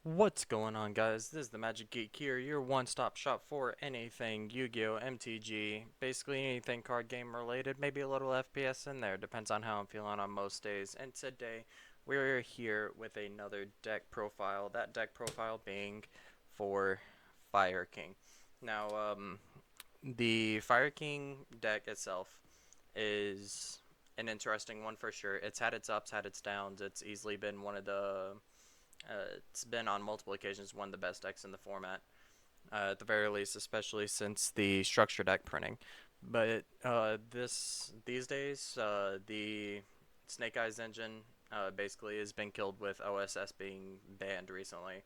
What's going on, guys? This is the Magic Geek here, your one-stop shop for anything Yu-Gi-Oh! MTG, basically anything card game related, maybe a little FPS in there, depends on how I'm feeling on most days. And today, we're here with another deck profile, that deck profile being for Fire King. Now, the Fire King deck itself is an interesting one for sure. It's had its ups, had its downs. It's easily been one of the it's been on multiple occasions one of the best decks in the format, at the very least, especially since the structure deck printing. But these days, the Snake Eyes engine basically has been killed with OSS being banned recently.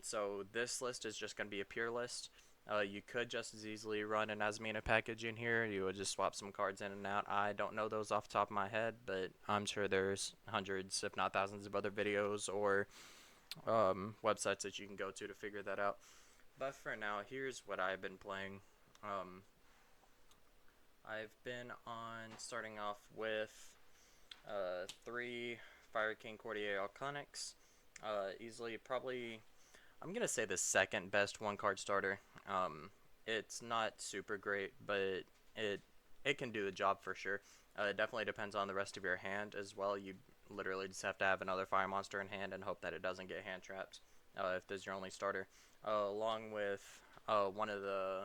So this list is just going to be a pure list. You could just as easily run an Asmina package in here. You would just swap some cards in and out. I don't know those off the top of my head, but I'm sure there's hundreds, if not thousands, of other videos or websites that you can go to figure that out. But for now, here's what I've been playing. Um, I've been on starting off with three Fire King Courtier Alconics. Easily, probably, I'm gonna say the second best one card starter. It's not super great, but it it can do the job for sure. It definitely depends on the rest of your hand as well. You literally just have to have another fire monster in hand and hope that it doesn't get hand trapped if this is your only starter. Along with one of the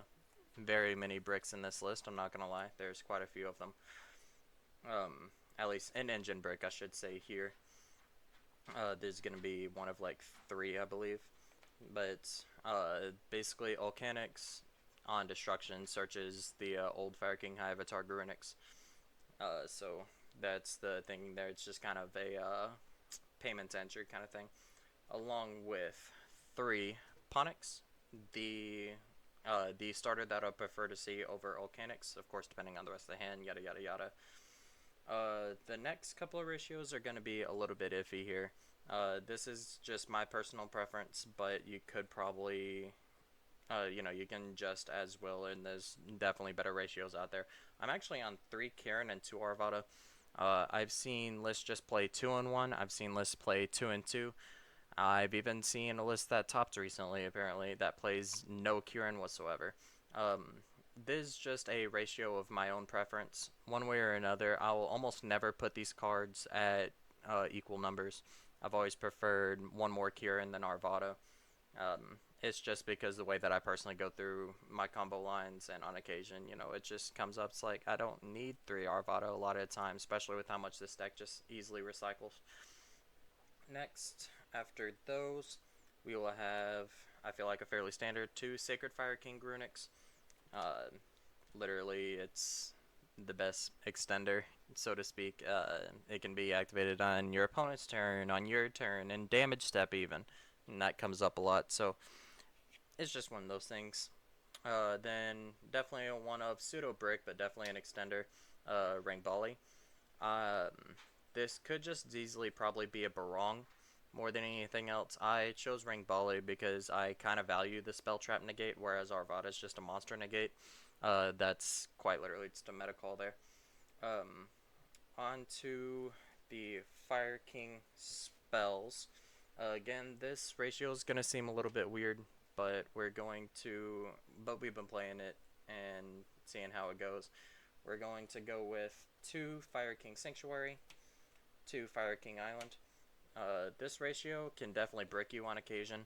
very many bricks in this list, I'm not gonna lie, there's quite a few of them. At least an engine brick, I should say here. There's gonna be one of like three, I believe. But basically, Volcanics on Destruction searches the old Fire King High Avatar Grunix. So that's the thing there. It's just kind of a payment entry kind of thing. Along with three Ponix, the the starter that I prefer to see over Volcanics, of course, depending on the rest of the hand, yada yada yada. The next couple of ratios are going to be a little bit iffy here. This is just my personal preference, but you could probably, you can just as well, and there's definitely better ratios out there. I'm actually on 3 Karen and 2 Arvada. I've seen lists just play 2 and 1. I've seen lists play 2 and 2. I've even seen a list that topped recently, apparently, that plays no Kieran whatsoever. Um, this is just a ratio of my own preference. One way or another, I will almost never put these cards at equal numbers. I've always preferred one more Kieran than Arvada. It's just because the way that I personally go through my combo lines, and on occasion, it just comes up. It's like I don't need 3 Arvada a lot of the time, especially with how much this deck just easily recycles. Next, after those, we will have, I feel like, a fairly standard 2 Sacred Fire King Grunix. Uh, Literally, it's the best extender, so to speak. It can be activated on your opponent's turn, on your turn, and damage step even. And that comes up a lot, so it's just one of those things. Then definitely a one of pseudo brick, but definitely an extender. Ring Volley. Um, this could just as easily probably be a Barong more than anything else. I chose Ring Volley because I kind of value the spell trap negate, whereas Arvada is just a monster negate. That's quite literally just a meta call there. Um, On to the Fire King spells. Again, this ratio is going to seem a little bit weird, but we've been playing it and seeing how it goes. We're going to go with 2 Fire King Sanctuary, 2 Fire King Island. This ratio can definitely brick you on occasion.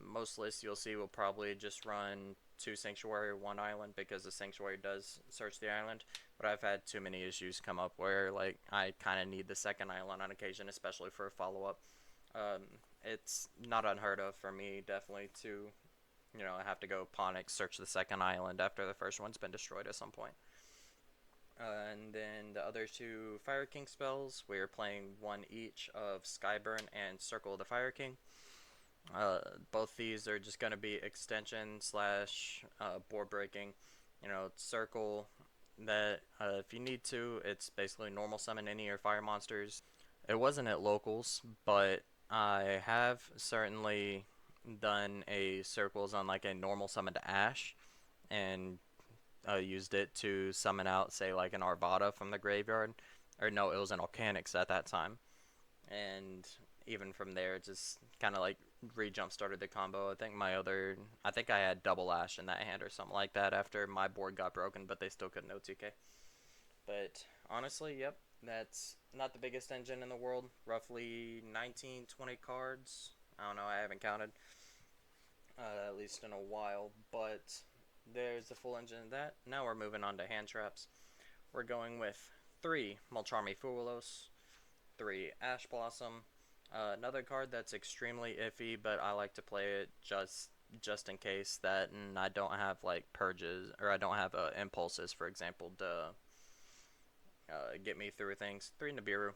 Most lists you'll see will probably just run 2 Sanctuary, 1 Island, because the Sanctuary does search the island. But I've had too many issues come up where like I kind of need the second island on occasion, especially for a follow up. Um, it's not unheard of for me, definitely, to have to go Ponix, search the second island after the first one's been destroyed at some point. And then the other 2 Fire King spells, we're playing one each of Skyburn and Circle of the Fire King. Both these are just going to be extension slash board breaking. Circle that if you need to, it's basically normal summon any of your fire monsters. It wasn't at locals, but I have certainly done a circles on like a normal summon to Ash and used it to summon out, say, like an Arvada from the graveyard. Or no, it was an Volcanics at that time. And even from there, it just kind of like re-jump started the combo. I think I had double Ash in that hand or something like that after my board got broken, but they still couldn't OTK. But honestly, yep, that's not the biggest engine in the world. Roughly 19, 20 cards. I don't know, I haven't counted, at least in a while, but there's the full engine of that. Now we're moving on to hand traps. We're going with 3 Molcharmi Fuelos, 3 Ash Blossom, another card that's extremely iffy, but I like to play it just in case that, and I don't have like purges, or I don't have impulses, for example, to get me through things. 3 Nibiru.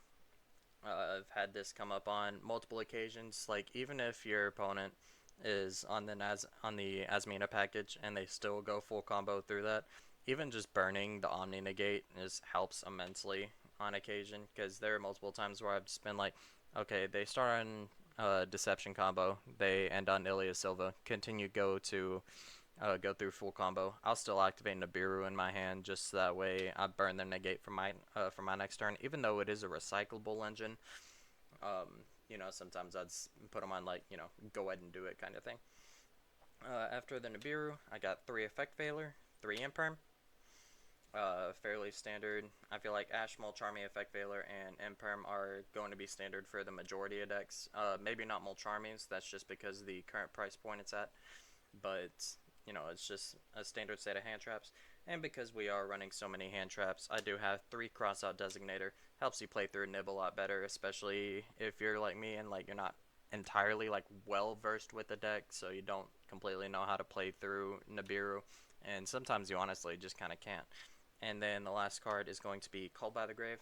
I've had this come up on multiple occasions. Like, even if your opponent is on the Asmina package and they still go full combo through that, even just burning the Omni Negate helps immensely on occasion, because there are multiple times where I've just been like, okay, they start on Deception combo, they end on Ilya Silva, go through full combo. I'll still activate Nibiru in my hand just so that way I burn their negate for my next turn. Even though it is a recyclable engine, sometimes I'd put them on like, go ahead and do it kind of thing. After the Nibiru, I got 3 Effect Failure, 3 Imperm. Fairly standard. I feel like Ash, Molcharmi, Effect Veiler, and Imperm are going to be standard for the majority of decks. Maybe not Molcharmi's, that's just because of the current price point it's at. But, it's just a standard set of hand traps. And because we are running so many hand traps, I do have 3 Crossout Designator. Helps you play through Nib a lot better, especially if you're like me and like you're not entirely like well versed with the deck, so you don't completely know how to play through Nibiru. And sometimes you honestly just kind of can't. And then the last card is going to be Called by the Grave.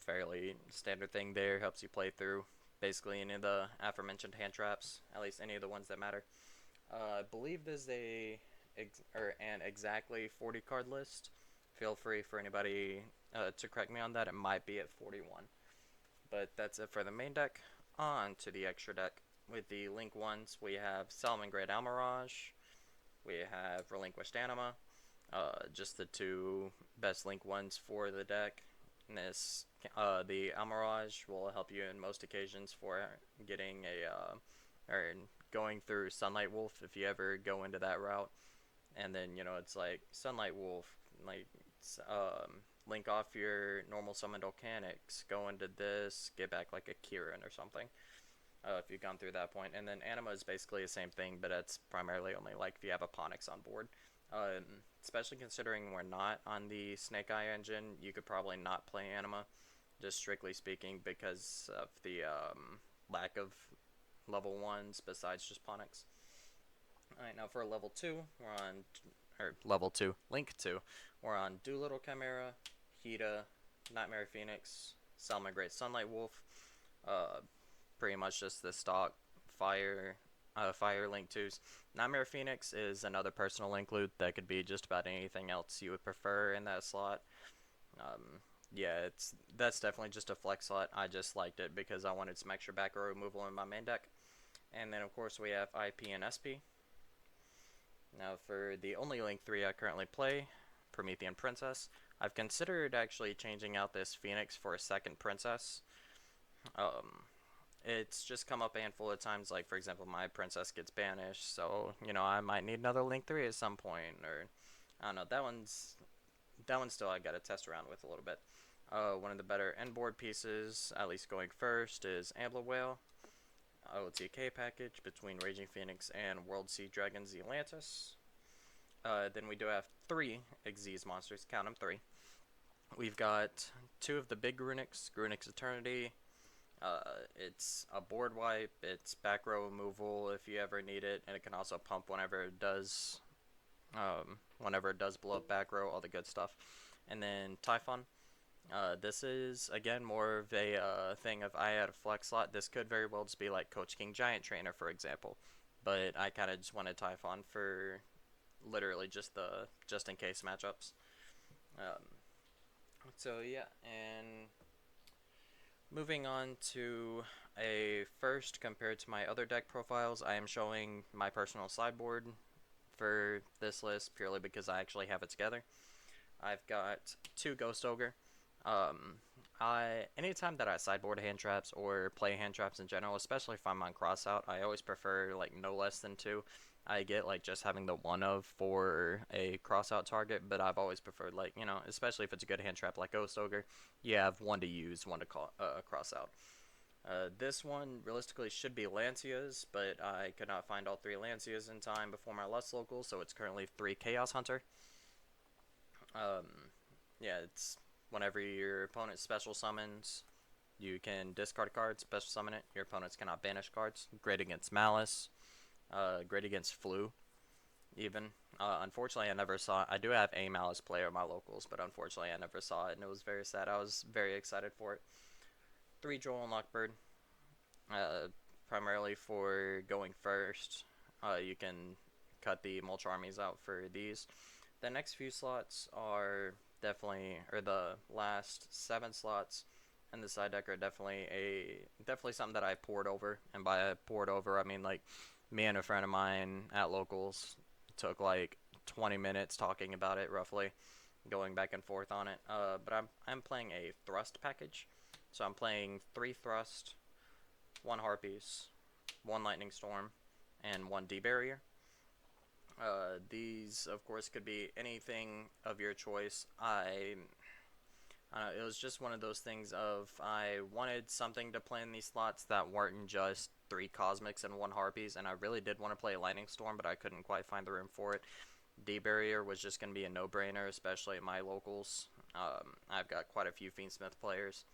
Fairly standard thing there. Helps you play through basically any of the aforementioned hand traps, at least any of the ones that matter. I believe there's an exactly 40 card list. Feel free for anybody to correct me on that. It might be at 41. But that's it for the main deck. On to the extra deck. With the Link ones, we have Salamangreat Almirage. We have Relinquished Anima. Just the 2 best Link ones for the deck. And the Almirage will help you in most occasions for getting or going through Sunlight Wolf if you ever go into that route. And then, it's like Sunlight Wolf, like, link off your normal summoned Volcanics, go into this, get back like a Kieran or something. If you've gone through that point. And then Anima is basically the same thing, but it's primarily only like if you have a Ponix on board. Especially considering we're not on the Snake Eye engine, you could probably not play Anima, just strictly speaking, because of the lack of level 1s besides just Ponix. Alright, now for level 2, Link 2, we're on Doolittle Chimera, Hida, Nightmare Phoenix, Salamangreat Sunlight Wolf, pretty much just the stock Fire Link 2s. Nightmare Phoenix is another personal link loot that could be just about anything else you would prefer in that slot. Yeah, that's definitely just a flex slot. I just liked it because I wanted some extra back row removal in my main deck. And then of course we have IP and SP. Now for the only Link 3 I currently play, Promethean Princess. I've considered actually changing out this Phoenix for a second Princess. It's just come up a handful of times, like for example my Princess gets banished, so I might need another Link 3 at some point, or I don't know, that one's still I gotta test around with a little bit. One of the better end board pieces, at least going first, is Ambler Whale. OTK package between Raging Phoenix and World Sea Dragon Zealantis. Then we do have 3 Xyz monsters, count them 3. We've got 2 of the big Grunix Eternity. It's a board wipe, it's back row removal if you ever need it, and it can also pump whenever it does blow up back row, all the good stuff. And then Typhon. This is, again, more of a thing of I had a flex slot. This could very well just be like Coach King Giant Trainer, for example. But I kind of just wanted Typhon for literally just the just-in-case matchups. So, yeah, and moving on to a first compared to my other deck profiles, I am showing my personal sideboard for this list purely because I actually have it together. I've got 2 Ghost Ogre. Anytime that I sideboard hand traps or play hand traps in general, especially if I'm on crossout, I always prefer like no less than two. I get like just having the one of for a crossout target, but I've always preferred like, especially if it's a good hand trap like Ghost Ogre, you have one to use, one to cross out. This one realistically should be Lancia's, but I could not find all three Lancias in time before my Lust local, so it's currently three Chaos Hunter. Um, yeah, it's whenever your opponent special summons, you can discard a card, special summon it. Your opponents cannot banish cards. Great against Malice. Great against Flu, even. Unfortunately, I never saw. I do have a Malice player in my locals, but unfortunately, I never saw it, and it was very sad. I was very excited for it. Three Joel and Lockbird, uh, primarily for going first. You can cut the Mulch armies out for these. The next few slots are definitely, or the last 7 slots in the side deck are definitely something that I poured over. And by poured over, I mean like me and a friend of mine at locals took like 20 minutes talking about it roughly, going back and forth on it. But I'm playing a thrust package, so I'm playing 3 thrust, 1 harpies, 1 lightning storm, and 1 D barrier. These, of course, could be anything of your choice. It was just one of those things of I wanted something to play in these slots that weren't just 3 cosmics and 1 harpies, and I really did want to play lightning storm, but I couldn't quite find the room for it. D barrier was just going to be a no-brainer, especially at my locals. I've got quite a few Fiendsmith players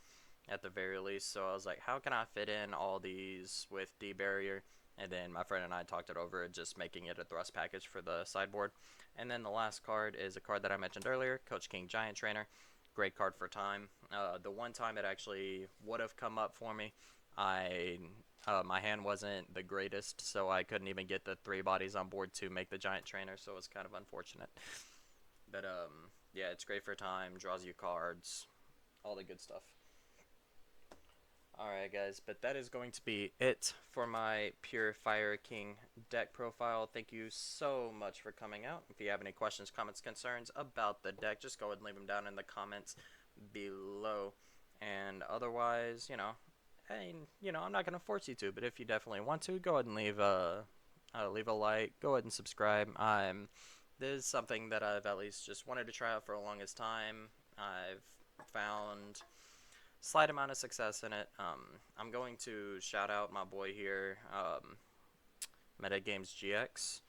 at the very least, so I was like, how can I fit in all these with D barrier? And then my friend and I talked it over, just making it a thrust package for the sideboard. And then the last card is a card that I mentioned earlier, Coach King Giant Trainer. Great card for time. The one time it actually would have come up for me, my hand wasn't the greatest, so I couldn't even get the 3 bodies on board to make the Giant Trainer, so it was kind of unfortunate. But yeah, it's great for time, draws you cards, all the good stuff. Alright guys, but that is going to be it for my Pure Fire King deck profile. Thank you so much for coming out. If you have any questions, comments, concerns about the deck, just go ahead and leave them down in the comments below. And otherwise, I'm not going to force you to, but if you definitely want to, go ahead and leave a like, go ahead and subscribe. This is something that I've at least just wanted to try out for the longest time. I've found slight amount of success in it. I'm going to shout out my boy here, Metagames GX,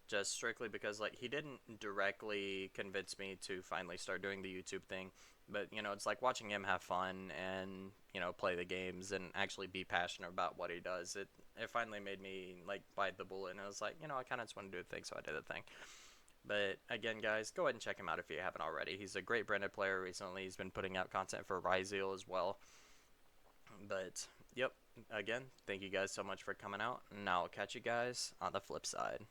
just strictly because like he didn't directly convince me to finally start doing the YouTube thing, but it's like watching him have fun and play the games and actually be passionate about what he does. It finally made me like bite the bullet, and I was like, I kind of just want to do the thing, so I did the thing. But again, guys, go ahead and check him out if you haven't already. He's a great branded player recently. He's been putting out content for Ryzeal as well. But, yep, again, thank you guys so much for coming out, and I'll catch you guys on the flip side.